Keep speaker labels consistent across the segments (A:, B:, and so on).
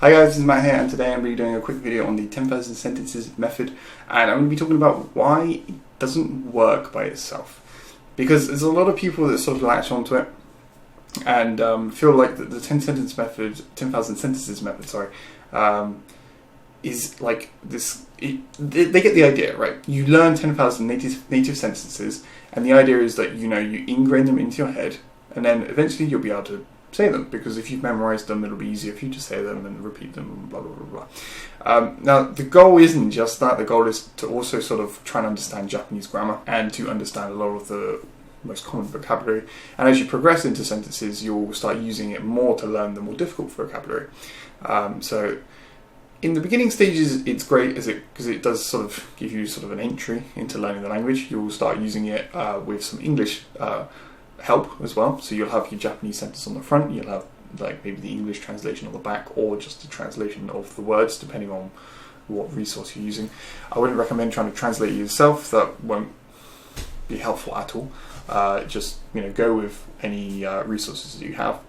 A: Hi guys, this is Matt here, and today I'm going to be doing a quick video on the 10,000 sentences method, and I'm going to be talking about why it doesn't work by itself. Because there's a lot of people that sort of latch onto it and feel like the 10,000 sentences method, is like this. They get the idea, right? You learn 10,000 native sentences, and the idea is that you ingrain them into your head, and then eventually you'll be able to say them, because if you've memorized them, it'll be easier for you to say them and repeat them, and blah blah blah blah. Now, the goal isn't just that. The goal is to also sort of try and understand Japanese grammar and to understand a lot of the most common vocabulary. And as you progress into sentences, you'll start using it more to learn the more difficult vocabulary. So in the beginning stages, it's great because it does sort of give you sort of an entry into learning the language. You'll start using it with some English help as well. So you'll have your Japanese sentence on the front, you'll have like maybe the English translation on the back, or just a translation of the words depending on what resource you're using. I wouldn't recommend trying to translate it yourself. That won't be helpful at all. Just go with any resources that you have,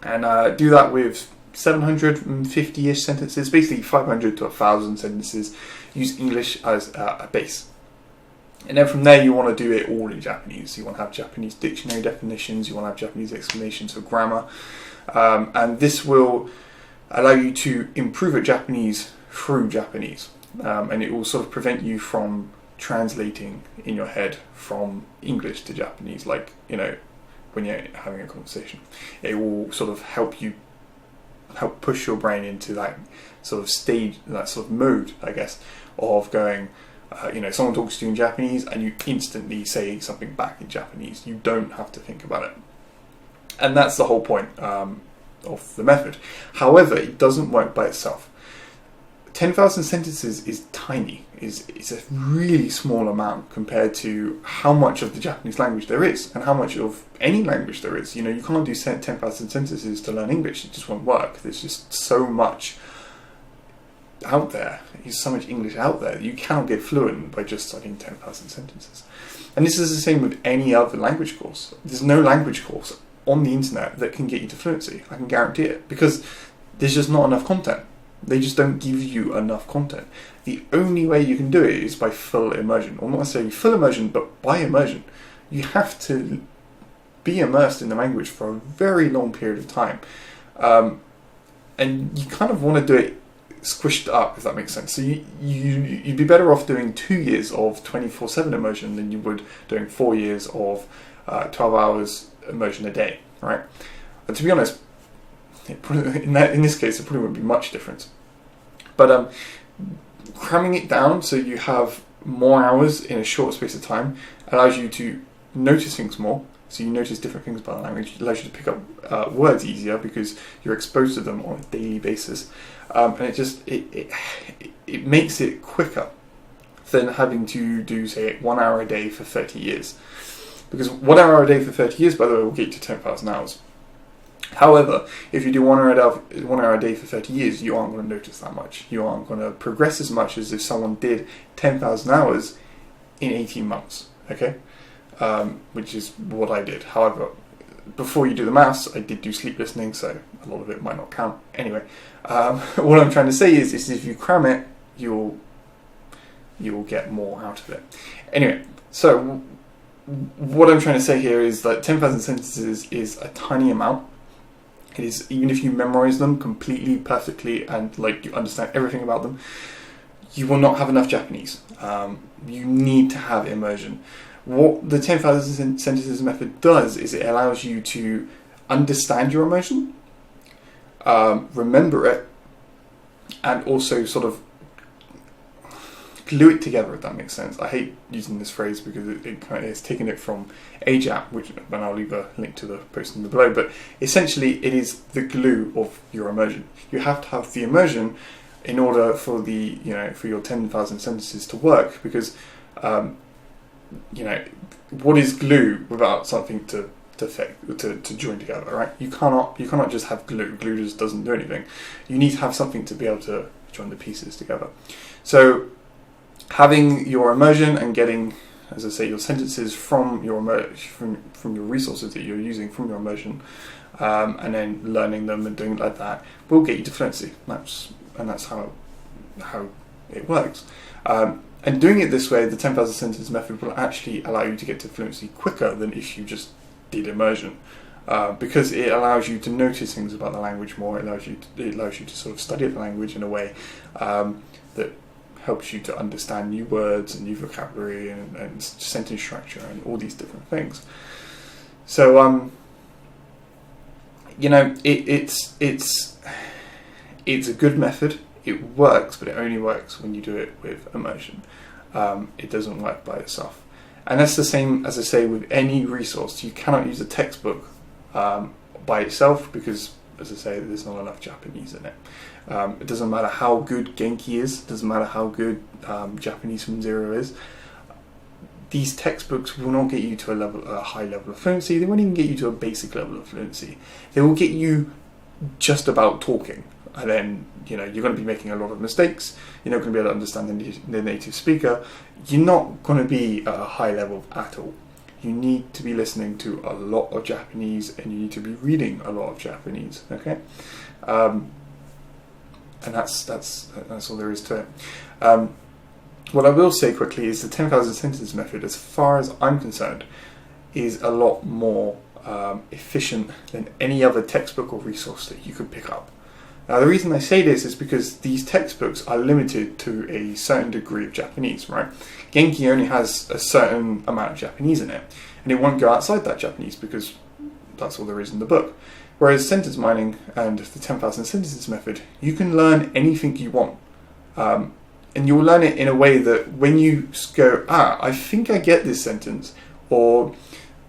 A: and do that with 750-ish sentences, basically 500 to 1,000 sentences. Use English as a base. And then from there, you want to do it all in Japanese. You want to have Japanese dictionary definitions, you want to have Japanese explanations for grammar, and this will allow you to improve at Japanese through Japanese, and it will sort of prevent you from translating in your head from English to Japanese, like when you're having a conversation. It will sort of help push your brain into that sort of stage, that sort of mode, I guess, of going. Someone talks to you in Japanese and you instantly say something back in Japanese. You don't have to think about it. And that's the whole point of the method. However, it doesn't work by itself. 10,000 sentences is tiny. It's a really small amount compared to how much of the Japanese language there is and how much of any language there is. You can't do 10,000 sentences to learn English. It just won't work. There's just so much out there. There's so much English out there that you cannot get fluent by just studying 10,000 sentences. And this is the same with any other language course. There's no language course on the internet that can get you to fluency. I can guarantee it, because there's just not enough content. They just don't give you enough content. The only way you can do it is by full immersion, or not necessarily full immersion, but by immersion. You have to be immersed in the language for a very long period of time, and you kind of want to do it squished up, if that makes sense. So you'd be better off doing 2 years of 24/7 immersion than you would doing 4 years of 12 hours immersion a day, right? And to be honest, in this case, it probably wouldn't be much difference. But cramming it down so you have more hours in a short space of time allows you to notice things more. So you notice different things about the language. It allows you to pick up words easier because you're exposed to them on a daily basis, and it makes it quicker than having to do, say, 1 hour a day for 30 years. Because 1 hour a day for 30 years, by the way, will get you to 10,000 hours. However, if you do 1 hour a day for 30 years, you aren't going to notice that much. You aren't going to progress as much as if someone did 10,000 hours in 18 months. Okay. Which is what I did. However, before you do the maths, I did do sleep listening, so a lot of it might not count. Anyway, what I'm trying to say is if you cram it, you'll get more out of it. Anyway, so what I'm trying to say here is that 10,000 sentences is a tiny amount. It is, even if you memorize them completely, perfectly, and you understand everything about them, you will not have enough Japanese. You need to have immersion. What the 10,000 sentences method does is it allows you to understand your immersion, remember it, and also sort of glue it together, if that makes sense. I hate using this phrase because it's taken it from AJATT, and I'll leave a link to the post in the below, but essentially it is the glue of your immersion. You have to have the immersion in order for for your 10,000 sentences to work, because what is glue without something to join together, right? You cannot just have glue. Glue just doesn't do anything. You need to have something to be able to join the pieces together. So having your immersion and getting, as I say, your sentences from your resources that you're using from your immersion and then learning them and doing it like that will get you to fluency. That's how it works. And doing it this way, the 10,000 sentence method will actually allow you to get to fluency quicker than if you just did immersion, because it allows you to notice things about the language more. It allows you to sort of study the language in a way that helps you to understand new words and new vocabulary and sentence structure and all these different things. So it's a good method. It works, but it only works when you do it with immersion. It doesn't work by itself. And that's the same, as I say, with any resource. You cannot use a textbook by itself because, as I say, there's not enough Japanese in it. It doesn't matter how good Genki is. It doesn't matter how good Japanese from zero is. These textbooks will not get you to a high level of fluency. They won't even get you to a basic level of fluency. They will get you just about talking. And then, you're going to be making a lot of mistakes. You're not going to be able to understand the native speaker. You're not going to be at a high level at all. You need to be listening to a lot of Japanese, and you need to be reading a lot of Japanese. Okay, and that's all there is to it. What I will say quickly is the 10,000 sentence method, as far as I'm concerned, is a lot more efficient than any other textbook or resource that you could pick up. Now, the reason I say this is because these textbooks are limited to a certain degree of Japanese, right? Genki only has a certain amount of Japanese in it, and it won't go outside that Japanese because that's all there is in the book. Whereas sentence mining and the 10,000 sentences method, you can learn anything you want. And you'll learn it in a way that when you go, I think I get this sentence, or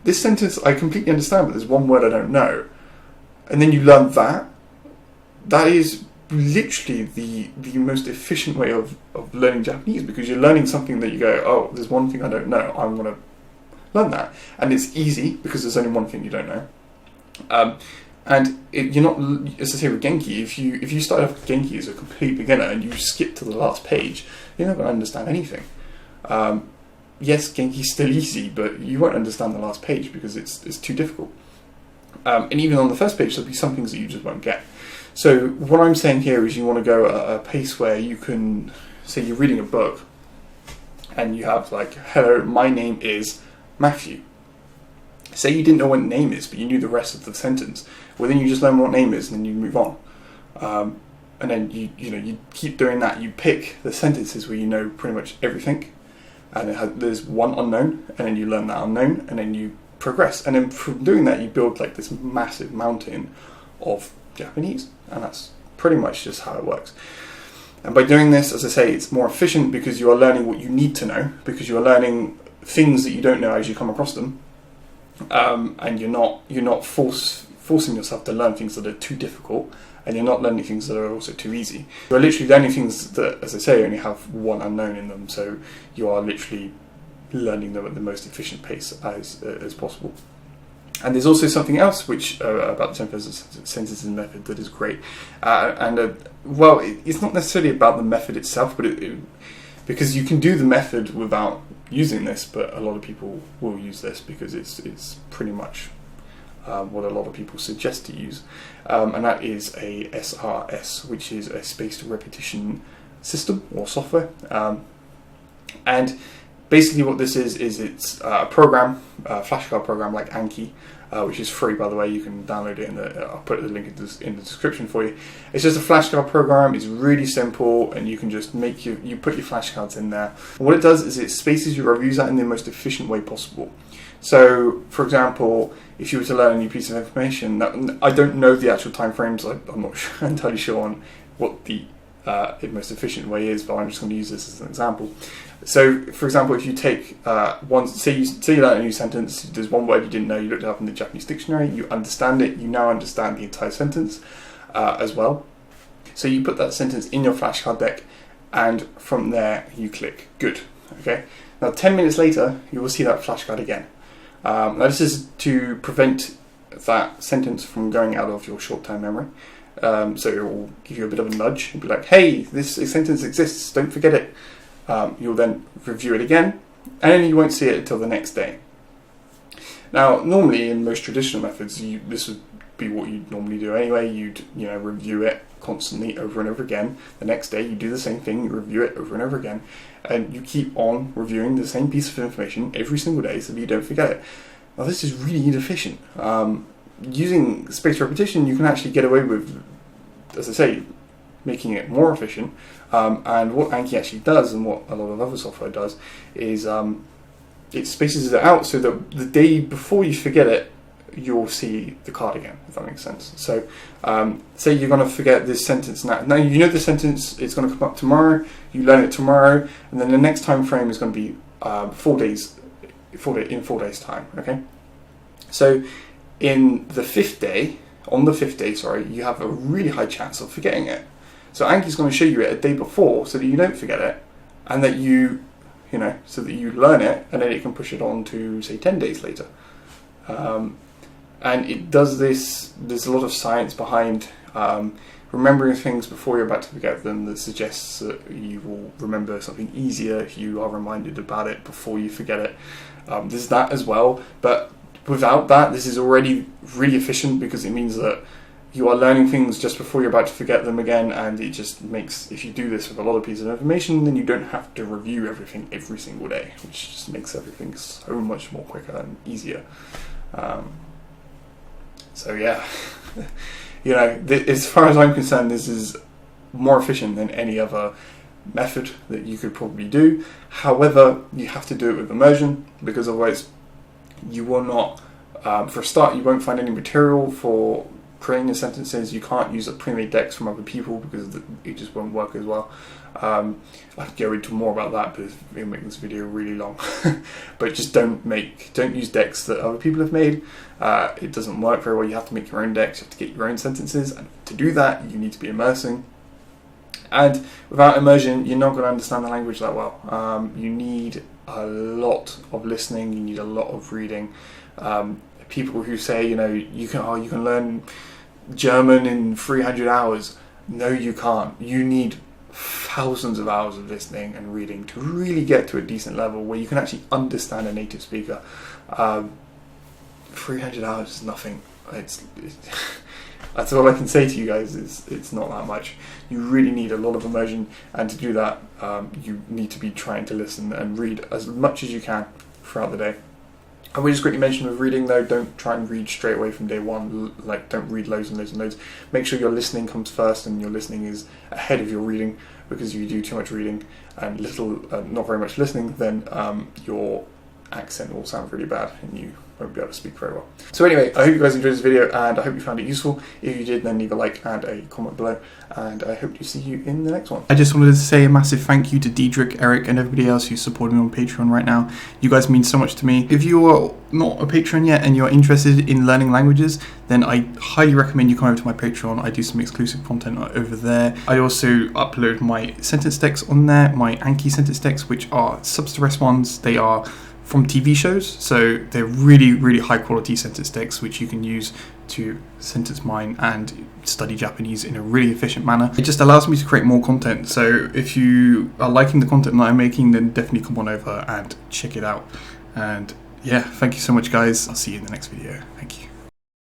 A: this sentence I completely understand, but there's one word I don't know, and then you learn that is literally the most efficient way of learning Japanese, because you're learning something that you go, oh, there's one thing I don't know, I'm going to learn that. And it's easy because there's only one thing you don't know. You're not, as I say with Genki, if you start off with Genki as a complete beginner and you skip to the last page, you're not going to understand anything. Yes, Genki's still easy, but you won't understand the last page because it's too difficult. And even on the first page, there'll be some things that you just won't get. So what I'm saying here is you want to go at a pace where you can, say you're reading a book and you have like, hello, my name is Matthew. Say you didn't know what name is, but you knew the rest of the sentence. Well, then you just learn what name is and then you move on. And then you keep doing that. You pick the sentences where you know pretty much everything. And there's one unknown, and then you learn that unknown, and then you progress. And then from doing that, you build like this massive mountain of Japanese, and that's pretty much just how it works. And by doing this, as I say, it's more efficient because you are learning what you need to know, because you are learning things that you don't know as you come across them, and you're not forcing yourself to learn things that are too difficult, and you're not learning things that are also too easy. You're literally learning things that, as I say, only have one unknown in them, so you are literally learning them at the most efficient pace as possible. And there's also something else which about the 10,000 sentences method that is great. It's not necessarily about the method itself, but because you can do the method without using this, but a lot of people will use this because it's pretty much what a lot of people suggest to use. And that is a SRS, which is a spaced repetition system or software. And basically what this is it's a program, a flashcard program like Anki, which is free, by the way. You can download it I'll put the link in the description for you. It's just a flashcard program. It's really simple, and you can just you put your flashcards in there. And what it does is it spaces your reviews out in the most efficient way possible. So, for example, if you were to learn a new piece of information, I don't know the actual time frames. I'm not entirely sure on what the most efficient way is, but I'm just going to use this as an example. So, for example, if you take say you learn a new sentence, there's one word you didn't know, you looked it up in the Japanese dictionary, you understand it, you now understand the entire sentence as well. So you put that sentence in your flashcard deck, and from there you click good. Okay. Now 10 minutes later, you will see that flashcard again. Now this is to prevent that sentence from going out of your short-term memory. So it will give you a bit of a nudge and be like, hey, this sentence exists, don't forget it. You'll then review it again, and then you won't see it until the next day. Now, normally in most traditional methods, this would be what you'd normally do anyway. You'd, you know, review it constantly over and over again. The next day you do the same thing, you review it over and over again, and you keep on reviewing the same piece of information every single day so that you don't forget it. Now this is really inefficient. Using spaced repetition, you can actually get away with, as I say, making it more efficient. And what Anki actually does, and what a lot of other software does, is it spaces it out so that the day before you forget it, you'll see the card again, if that makes sense. So say you're going to forget this sentence now. Now you know the sentence, it's going to come up tomorrow, you learn it tomorrow, and then the next time frame is going to be 4 days, in 4 days time, okay? So on the fifth day, you have a really high chance of forgetting it. So Anki's going to show you it a day before so that you don't forget it, and that so that you learn it, and then it can push it on to, say, 10 days later. And it does this, there's a lot of science behind remembering things before you're about to forget them that suggests that you will remember something easier if you are reminded about it before you forget it. There's that as well, but without that, this is already really efficient because it means that you are learning things just before you're about to forget them again, and it just makes, if you do this with a lot of pieces of information, then you don't have to review everything every single day, which just makes everything so much more quicker and easier. So yeah, you know, as far as I'm concerned, this is more efficient than any other method that you could probably do. However, you have to do it with immersion, because otherwise you will not, for a start, you won't find any material for creating the sentences. You can't use a pre-made decks from other people because it just won't work as well. I could go into more about that, but it'll make this video really long. But just don't use decks that other people have made. It doesn't work very well. You have to make your own decks. You have to get your own sentences, and to do that, you need to be immersing. And without immersion, you're not going to understand the language that well. You need a lot of listening. You need a lot of reading. People who say, you know, you can learn German in 300 hours. No, you can't. You need thousands of hours of listening and reading to really get to a decent level where you can actually understand a native speaker. 300 hours is nothing. That's all I can say to you guys. It's not that much. You really need a lot of immersion, and to do that, you need to be trying to listen and read as much as you can throughout the day. I would just quickly mention with reading though, don't try and read straight away from day one. Like, don't read loads and loads and loads. Make sure your listening comes first, and your listening is ahead of your reading, because if you do too much reading and not very much listening, then your accent will sound really bad and you won't be able to speak very well. So anyway, I hope you guys enjoyed this video, and I hope you found it useful. If you did, then leave a like and a comment below, and I hope to see you in the next one. I just wanted to say a massive thank you to Diedrich, Eric, and everybody else who's supporting me on Patreon right now. You guys mean so much to me. If you are not a patron yet and you're interested in learning languages, then I highly recommend you come over to my Patreon. I do some exclusive content over there. I also upload my sentence decks on there, my Anki sentence decks, which are sub-stress ones. They are from TV shows, so they're really, really high quality sentence decks which you can use to sentence mine and study Japanese in a really efficient manner. It just allows me to create more content, so if you are liking the content that I'm making, then definitely come on over and check it out. And yeah, thank you so much guys. I'll see you in the next video. Thank you.